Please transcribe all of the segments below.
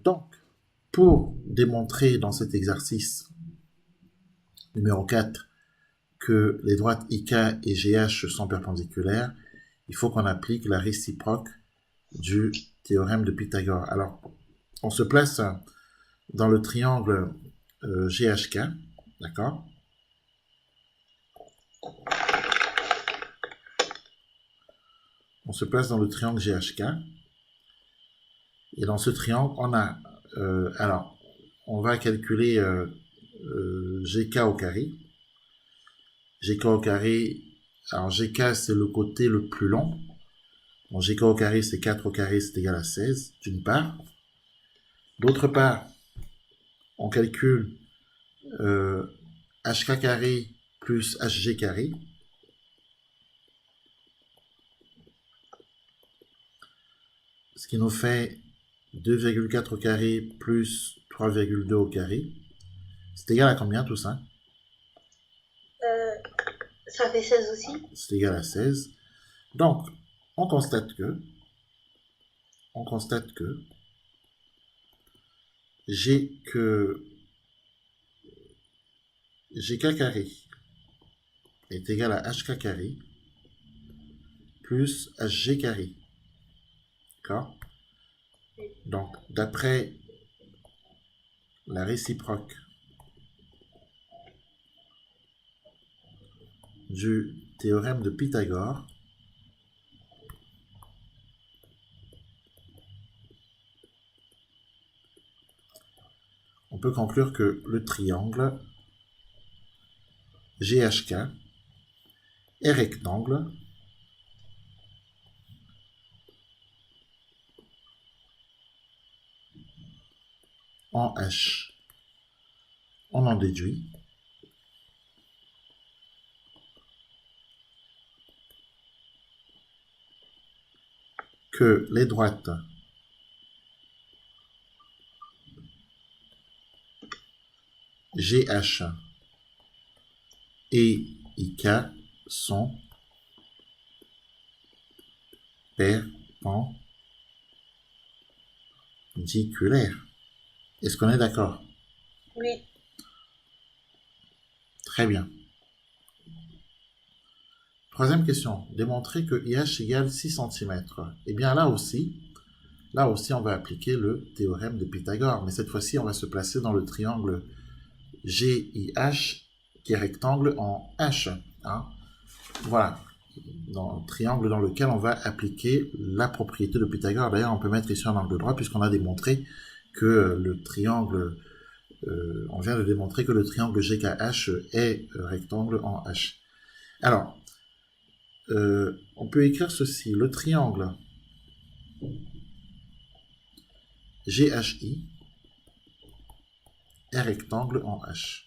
Donc, pour démontrer dans cet exercice numéro 4 que les droites IK et GH sont perpendiculaires, il faut qu'on applique la réciproque du théorème de Pythagore. Alors, on se place dans le triangle GHK, d'accord? On se place dans le triangle GHK. Et dans ce triangle, on a... alors, on va calculer GK au carré. GK au carré... Alors, GK, c'est le côté le plus long. Donc, GK au carré, c'est 4 au carré, c'est égal à 16, d'une part. D'autre part, on calcule HK carré plus HG carré. Ce qui nous fait 2,4 au carré plus 3,2 au carré. C'est égal à combien tout ça? Ça fait 16 aussi. C'est égal à 16. Donc, on constate que GK carré est égal à HK carré plus HG carré. D'accord? Donc, d'après la réciproque du théorème de Pythagore, on peut conclure que le triangle GHK est rectangle en H. On en déduit que les droites GH et IK sont perpendiculaires. Est-ce qu'on est d'accord? Oui. Très bien. Troisième question. Démontrer que IH égale 6 cm. Eh bien là aussi, on va appliquer le théorème de Pythagore. Mais cette fois-ci, on va se placer dans le triangle GIH qui est rectangle en H. Hein? Voilà. Dans le triangle dans lequel on va appliquer la propriété de Pythagore. D'ailleurs, on peut mettre ici un angle droit puisqu'on a démontré que le triangle... on vient de démontrer que le triangle GKH est rectangle en H. Alors, on peut écrire ceci. Le triangle GHI est rectangle en H.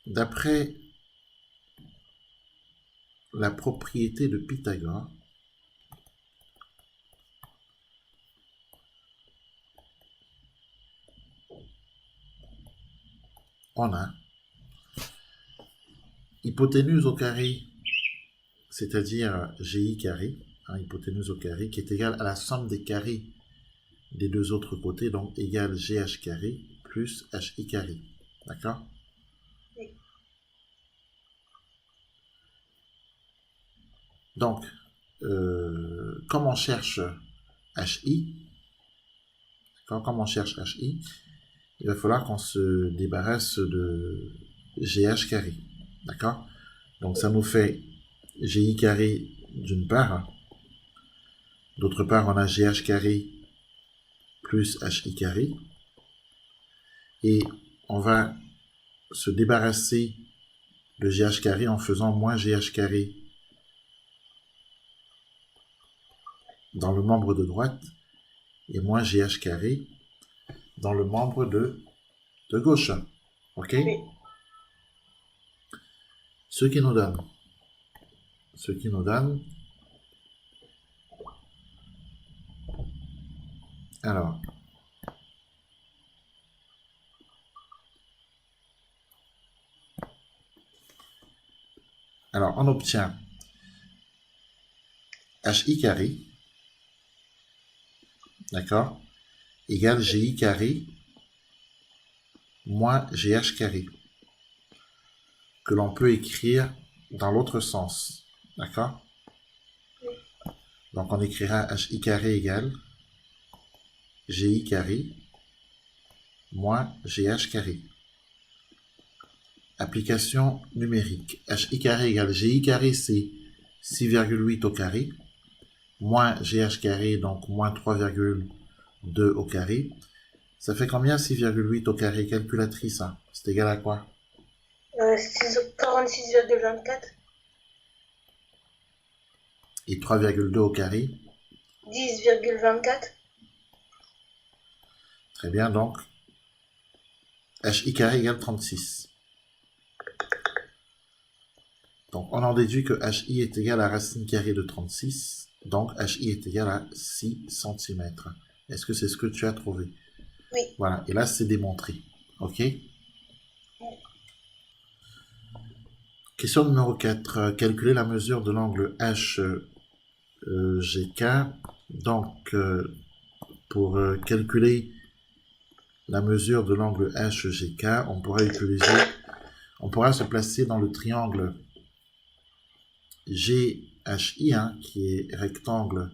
D'après la propriété de Pythagore, on a hypoténuse au carré, c'est-à-dire GI carré, hein, hypoténuse au carré, qui est égale à la somme des carrés des deux autres côtés, donc égale GH carré plus HI carré. D'accord? Oui. Donc, comme on cherche HI, comme on cherche HI, il va falloir qu'on se débarrasse de GH carré. D'accord? Donc, ça nous fait GI carré d'une part. D'autre part, on a GH carré plus HI carré. Et on va se débarrasser de GH carré en faisant moins GH carré dans le membre de droite et moins GH carré dans le membre de gauche. OK? Oui. Ce qui nous donne alors on obtient HI carré, d'accord, égale GI carré moins GH carré, que l'on peut écrire dans l'autre sens, d'accord. Donc on écrira HI carré égale GI carré moins GH carré. Application numérique. HI carré égale GI carré, c'est 6,8 au carré, moins GH carré, donc moins 3,2 au carré. Ça fait combien 6,8 au carré? Calculatrice, hein. C'est égal à quoi? 46,24. Et 3,2 au carré? 10,24. Très bien, donc HI carré égale 36. Donc on en déduit que HI est égal à racine carrée de 36. Donc HI est égal à 6 cm. Est-ce que c'est ce que tu as trouvé? Oui. Voilà, et là c'est démontré. Ok. Question numéro 4. Calculer la mesure de l'angle HGK. Donc pour calculer la mesure de l'angle HGK, on pourra se placer dans le triangle GHI, hein, qui est rectangle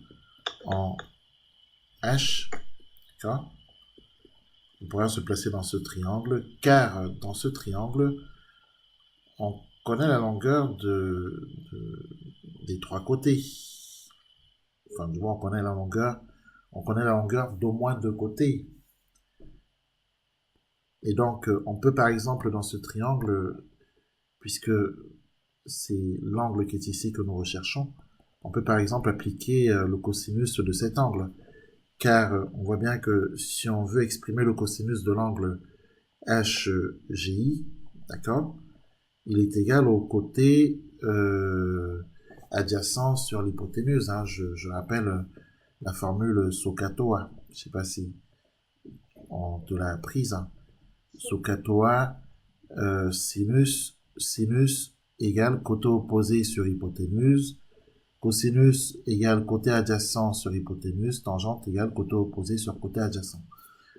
en H, d'accord. On pourra se placer dans ce triangle, car dans ce triangle, on connaît la longueur des trois côtés. Enfin, du moins, on connaît la longueur d'au moins deux côtés. Et donc, on peut par exemple, dans ce triangle, puisque c'est l'angle qui est ici que nous recherchons, on peut par exemple appliquer le cosinus de cet angle. Car on voit bien que si on veut exprimer le cosinus de l'angle HGI, d'accord, il est égal au côté adjacent sur l'hypoténuse. Hein. Je rappelle la formule SOHCAHTOA. Je ne sais pas si on te l'a apprise. Hein. SOHCAHTOA, sinus égale côté opposé sur hypoténuse, cosinus égale côté adjacent sur hypoténuse, tangente égale côté opposé sur côté adjacent.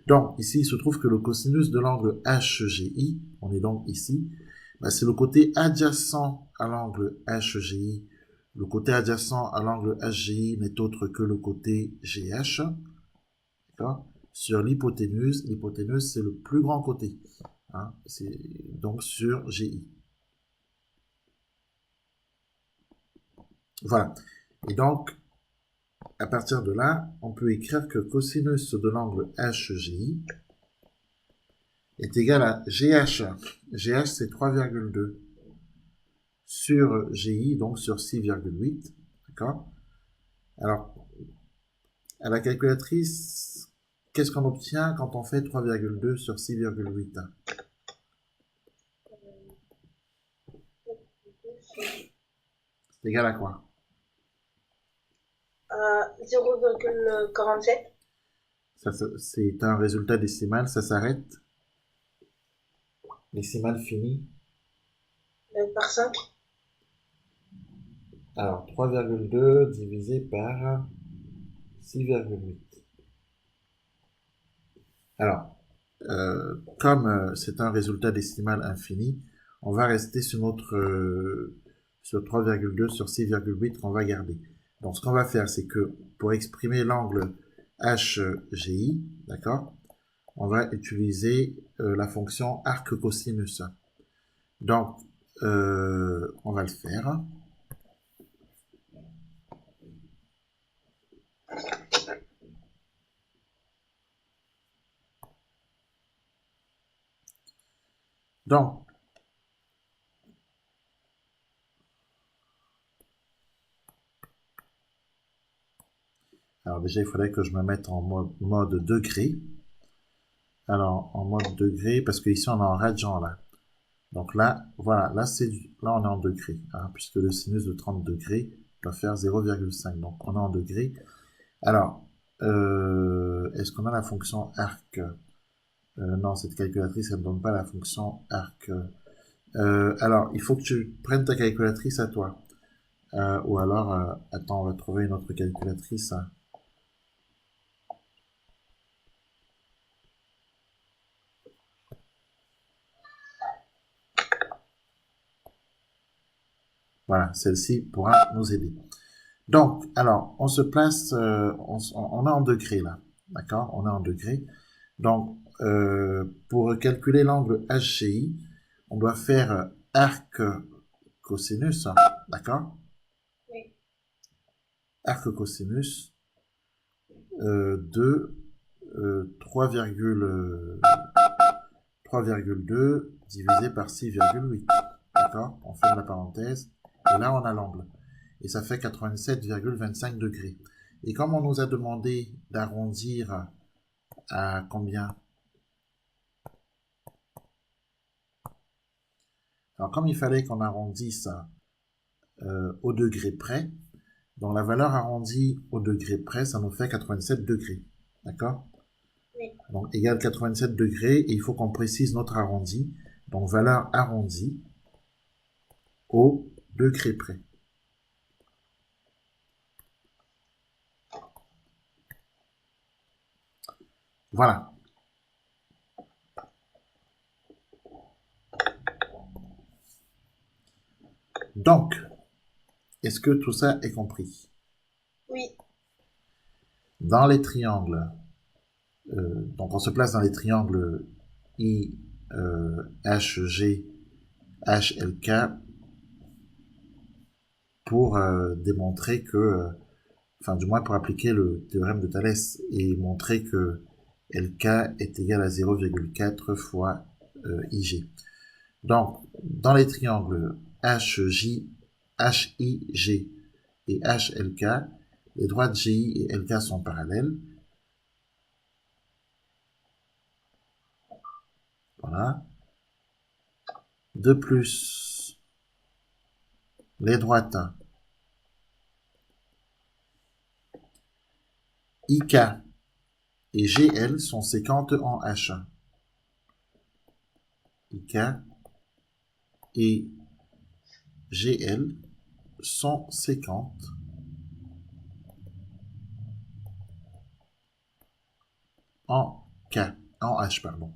Donc, ici, il se trouve que le cosinus de l'angle HGI, on est donc ici, ben, c'est le côté adjacent à l'angle HGI. Le côté adjacent à l'angle HGI n'est autre que le côté GH. D'accord? Sur l'hypoténuse, l'hypoténuse, c'est le plus grand côté. Hein, c'est donc sur GI. Voilà. Et donc, à partir de là, on peut écrire que cosinus de l'angle HGI est égal à GH. GH, c'est 3,2 sur GI, donc sur 6,8. D'accord? Alors, à la calculatrice, qu'est-ce qu'on obtient quand on fait 3,2 sur 6,8? C'est égal à quoi? 0,47. C'est un résultat décimal, ça s'arrête. Décimal fini. Par 5. Alors, 3,2 divisé par 6,8. Alors, comme c'est un résultat décimal infini, on va rester sur sur 3,2 sur 6,8 qu'on va garder. Donc, ce qu'on va faire, c'est que pour exprimer l'angle HGI, d'accord, on va utiliser la fonction arc cosinus. Donc, on va le faire. Donc, alors déjà, il faudrait que je me mette en mode degré. Alors, en mode degré, parce qu'ici, on est en radian, là. Donc là, voilà, là, là on est en degrés, hein, puisque le sinus de 30 degrés va faire 0,5. Donc, on est en degrés. Alors, est-ce qu'on a la fonction arc? Non, cette calculatrice, elle ne donne pas la fonction arc. Alors, il faut que tu prennes ta calculatrice à toi. Ou alors, attends, on va trouver une autre calculatrice. Voilà, celle-ci pourra nous aider. Donc, alors, on se place, on est en degrés là, d'accord? On est en degrés. Donc, pour calculer l'angle HGI, on doit faire arc cosinus, d'accord? Oui. Arc cosinus de 3,2 divisé par 6,8, d'accord? On ferme la parenthèse, et là on a l'angle. Et ça fait 87,25 degrés. Et comme on nous a demandé d'arrondir à combien? Alors comme il fallait qu'on arrondisse au degré près, donc la valeur arrondie au degré près, ça nous fait 87 degrés. D'accord? Oui. Donc égale 87 degrés, et il faut qu'on précise notre arrondi. Donc valeur arrondie au degré près. Voilà. Donc, est-ce que tout ça est compris? Oui. Dans les triangles, donc on se place dans les triangles IHG, HLK pour démontrer que, enfin du moins pour appliquer le théorème de Thalès et montrer que LK est égal à 0,4 fois IG. Donc, dans les triangles HJ, HIG et HLK, les droites GI et LK sont parallèles. Voilà. De plus, les droites IK et GL sont séquentes en H1. IK et GL sont séquentes en K, en H, pardon.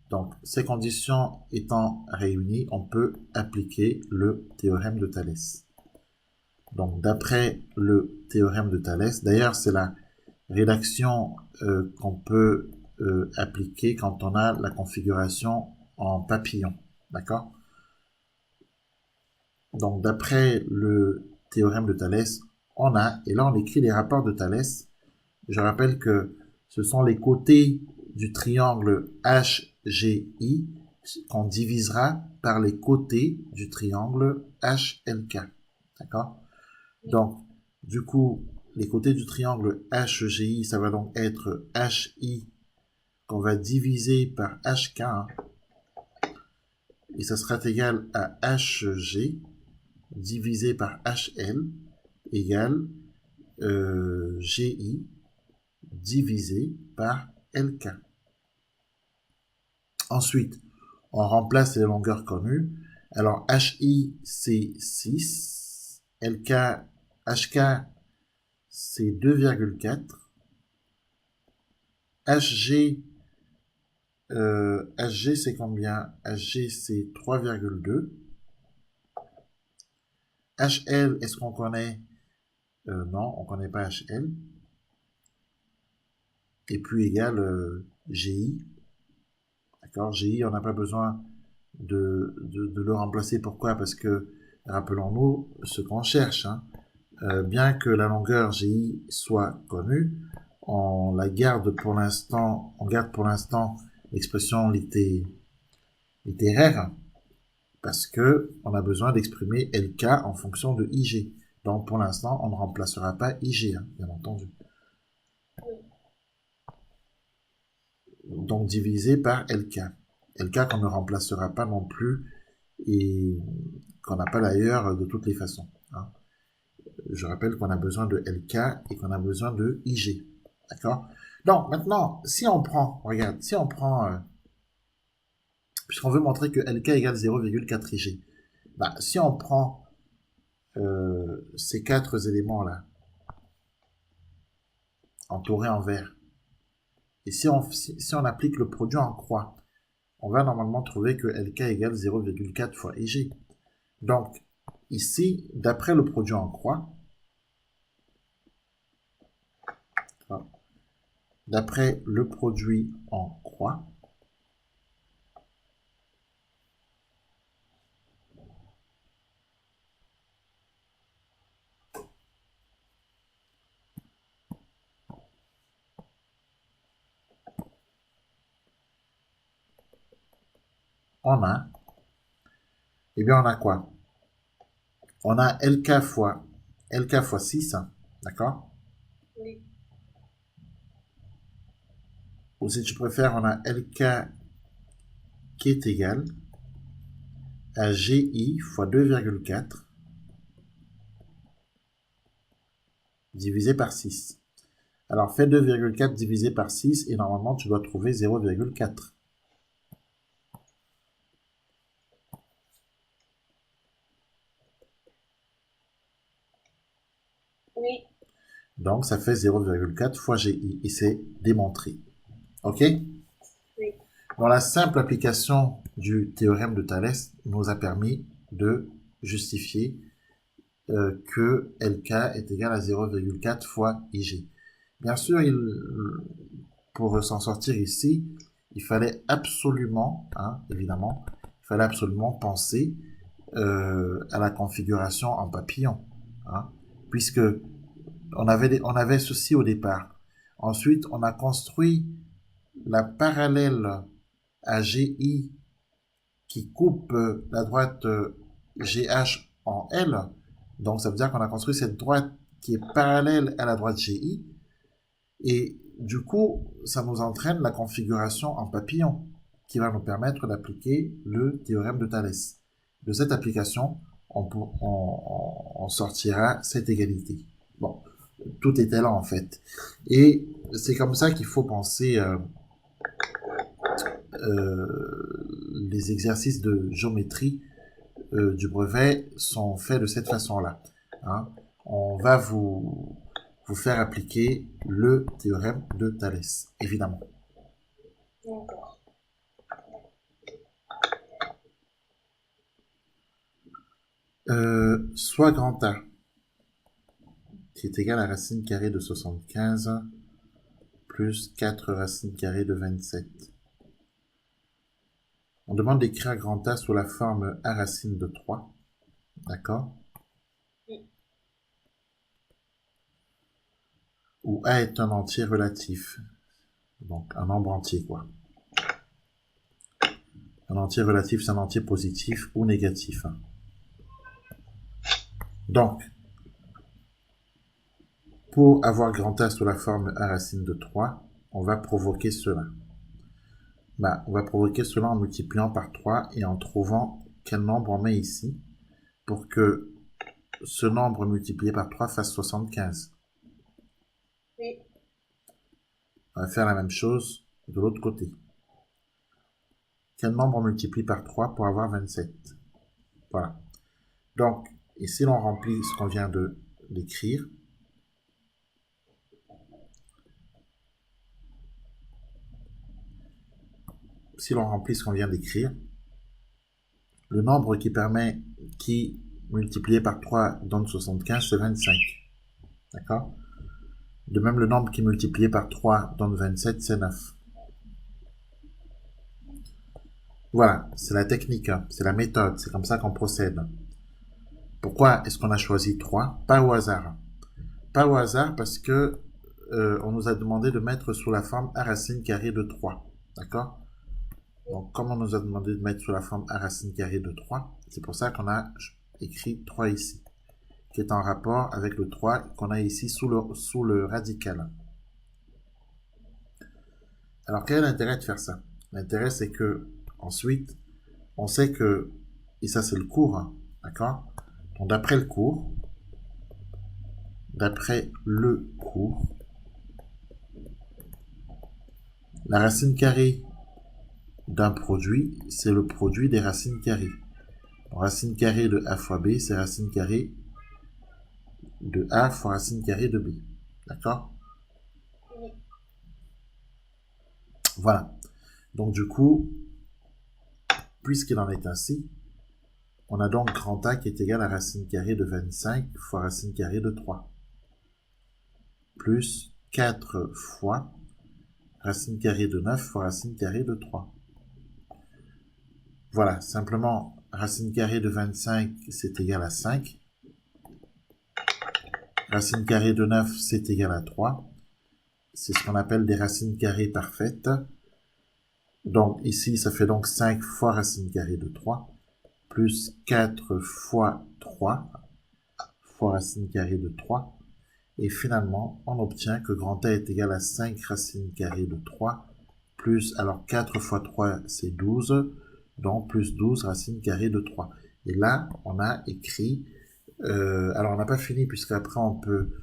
Donc, ces conditions étant réunies, on peut appliquer le théorème de Thalès. Donc, d'après le théorème de Thalès, d'ailleurs, c'est la rédaction qu'on peut appliquer quand on a la configuration en papillon. D'accord? Donc, d'après le théorème de Thalès, on a, et là on écrit les rapports de Thalès. Je rappelle que ce sont les côtés du triangle HGI qu'on divisera par les côtés du triangle HLK. D'accord? Donc, du coup, les côtés du triangle HGI, ça va donc être HI qu'on va diviser par HK, hein, et ça sera égal à HG divisé par HL égale GI divisé par LK. Ensuite, on remplace les longueurs connues. Alors, HI, c'est 6. LK, HK, c'est 2,4. HG, HG, c'est combien? HG, c'est 3,2. HL, est-ce qu'on connaît? Non, on ne connaît pas HL. Et puis égal GI. D'accord? GI, on n'a pas besoin de le remplacer. Pourquoi? Parce que, rappelons-nous ce qu'on cherche. Hein. Bien que la longueur GI soit connue, on la garde pour l'instant, on garde pour l'instant l'expression littéraire parce que on a besoin d'exprimer LK en fonction de IG. Donc pour l'instant, on ne remplacera pas IG, hein, bien entendu. Donc divisé par LK. LK qu'on ne remplacera pas non plus et qu'on n'a pas d'ailleurs de toutes les façons. Hein. Je rappelle qu'on a besoin de LK et qu'on a besoin de IG. D'accord? Donc maintenant, si on prend, regarde, si on prend puisqu'on veut montrer que LK égale 0,4 IG. Bah, si on prend ces 4 éléments-là, entourés en vert, et si on applique le produit en croix, on va normalement trouver que LK égale 0,4 fois IG. Donc, ici, d'après le produit en croix, d'après le produit en croix, on a, eh bien, on a quoi? On a LK fois 6, d'accord? Oui. Ou si tu préfères, on a LK qui est égal à GI fois 2,4 divisé par 6. Alors, fais 2,4 divisé par 6 et normalement, tu dois trouver 0,4. Oui. Donc, ça fait 0,4 fois GI et c'est démontré. OK? Oui. Dans la simple application du théorème de Thalès nous a permis de justifier que LK est égal à 0,4 fois IG. Bien sûr, pour s'en sortir ici, il fallait absolument, hein, évidemment, il fallait absolument penser à la configuration en papillon, hein, puisque on avait ceci au départ. Ensuite, on a construit la parallèle à GI qui coupe la droite GH en L. Donc, ça veut dire qu'on a construit cette droite qui est parallèle à la droite GI. Et du coup, ça nous entraîne la configuration en papillon qui va nous permettre d'appliquer le théorème de Thalès. De cette application, on sortira cette égalité. Bon, tout était là en fait. Et c'est comme ça qu'il faut penser les exercices de géométrie du brevet sont faits de cette façon-là. Hein. On va vous faire appliquer le théorème de Thalès, évidemment. D'accord. Soit grand A, qui est égal à racine carrée de 75 plus 4 racines carrées de 27. On demande d'écrire grand A sous la forme A racine de 3. D'accord? Oui. Où A est un entier relatif. Donc un nombre entier, quoi. Un entier relatif, c'est un entier positif ou négatif. Donc, pour avoir grand A sous la forme A racine de 3, on va provoquer cela. Bah, on va provoquer cela en multipliant par 3 et en trouvant quel nombre on met ici pour que ce nombre multiplié par 3 fasse 75. Oui. On va faire la même chose de l'autre côté. Quel nombre on multiplie par 3 pour avoir 27? Voilà. Donc, ici, l'on remplit ce qu'on vient de d'écrire. Si l'on remplit ce qu'on vient d'écrire, le nombre qui multiplié par 3 donne 75, c'est 25. D'accord? De même, le nombre qui multiplié par 3 donne 27, c'est 9. Voilà, c'est la technique, hein, c'est la méthode, c'est comme ça qu'on procède. Pourquoi est-ce qu'on a choisi 3? Pas au hasard. Pas au hasard parce que on nous a demandé de mettre sous la forme A racine carrée de 3. D'accord? Donc, comme on nous a demandé de mettre sous la forme A racine carrée de 3, c'est pour ça qu'on a écrit 3 ici, qui est en rapport avec le 3 qu'on a ici sous le radical. Alors, quel est l'intérêt de faire ça? L'intérêt, c'est que, ensuite, on sait que, et ça c'est le cours, hein, d'accord? Donc, d'après le cours, la racine carrée d'un produit, c'est le produit des racines carrées. Donc, racine carrée de a fois b, c'est racine carrée de a fois racine carrée de b. D'accord? Oui. Voilà. Donc du coup, puisqu'il en est ainsi, on a donc grand A qui est égal à racine carrée de 25 fois racine carrée de 3. Plus 4 fois racine carrée de 9 fois racine carrée de 3. Voilà, simplement, racine carrée de 25, c'est égal à 5. Racine carrée de 9, c'est égal à 3. C'est ce qu'on appelle des racines carrées parfaites. Donc ici, ça fait donc 5 fois racine carrée de 3, plus 4 fois 3, fois racine carrée de 3. Et finalement, on obtient que grand A est égal à 5 racine carrée de 3, plus, alors 4 fois 3, c'est 12, donc plus 12 racine carrée de 3. Et là, on a écrit, alors on n'a pas fini, puisqu'après on peut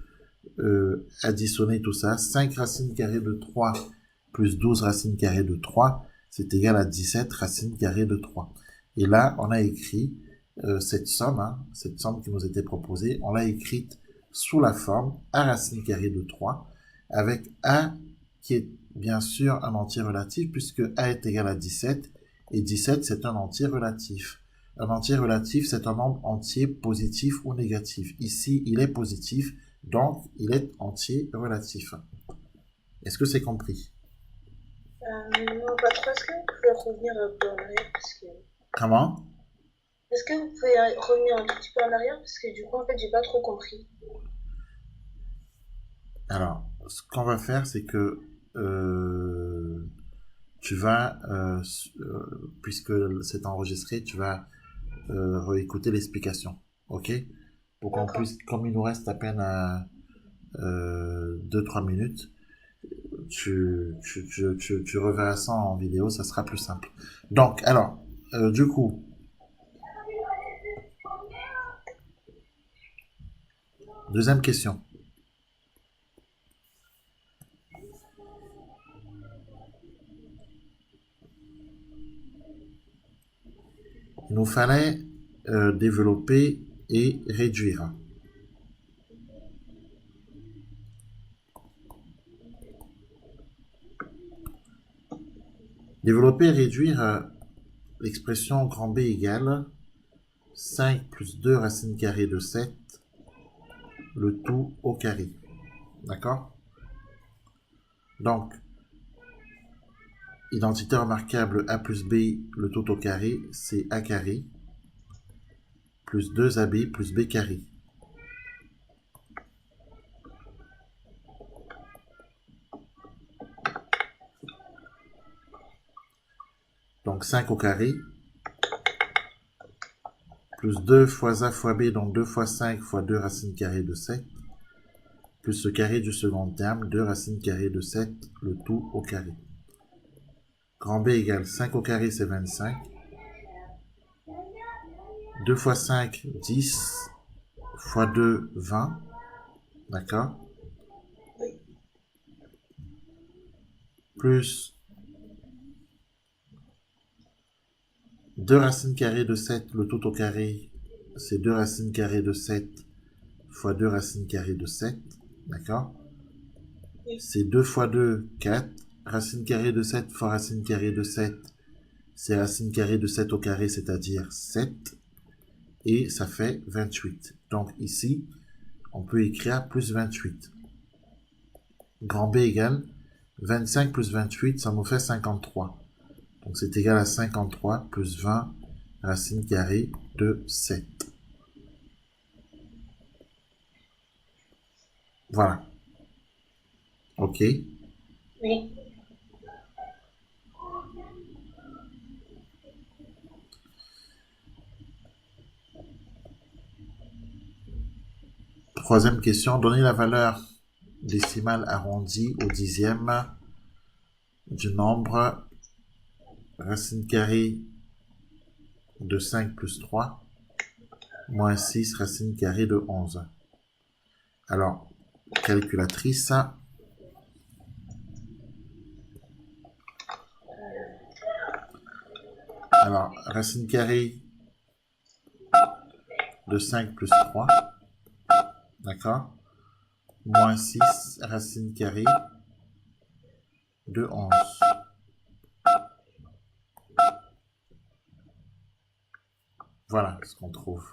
additionner tout ça. 5 racines carrées de 3 plus 12 racines carrées de 3, c'est égal à 17 racines carrées de 3. Et là, on a écrit cette somme qui nous était proposée, on l'a écrite sous la forme a racine carrée de 3, avec a qui est bien sûr un entier relatif, puisque a est égal à 17, et 17 c'est un entier relatif. Un entier relatif, c'est un nombre entier positif ou négatif. Ici, il est positif, donc il est entier relatif. Est-ce que c'est compris? Non, pas trop. Est-ce que vous pouvez revenir un peu en arrière parce que... Comment? Est-ce que vous pouvez revenir un tout petit peu en arrière parce que du coup, en fait, j'ai pas trop compris. Alors, ce qu'on va faire, c'est que tu vas, puisque c'est enregistré, tu vas réécouter l'explication. Ok? Pour qu'on D'accord. puisse, comme il nous reste à peine 2-3 minutes, tu reverras ça en vidéo, ça sera plus simple. Donc, alors, du coup, deuxième question. Il nous fallait développer et réduire. Développer et réduire l'expression grand B égale 5 plus 2 racine carrée de 7, le tout au carré. D'accord? Donc, identité remarquable A plus B, le tout au carré, c'est A carré, plus 2AB plus B carré. Donc 5 au carré, plus 2 fois A fois B, donc 2 fois 5 fois 2 racine carrée de 7, plus le carré du second terme, 2 racine carrée de 7, le tout au carré. Grand B égale 5 au carré, c'est 25. 2 fois 5, 10, fois 2, 20. D'accord? Oui. Plus 2 racines carrées de 7, le tout au carré, c'est 2 racines carrées de 7 fois 2 racines carrées de 7. D'accord? Oui. C'est 2 fois 2, 4. Racine carrée de 7 fois racine carrée de 7, c'est racine carrée de 7 au carré, c'est-à-dire 7. Et ça fait 28. Donc ici, on peut écrire plus 28. Grand B égale 25 plus 28, ça nous fait 53. Donc c'est égal à 53 plus 20 racine carrée de 7. Voilà. Ok. Oui. Troisième question. Donnez la valeur décimale arrondie au dixième du nombre racine carrée de 5 plus 3 moins 6 racine carrée de 11. Alors, calculatrice, Alors, racine carrée de 5 plus 3. D'accord? Moins 6, racine carrée de 11. Voilà ce qu'on trouve.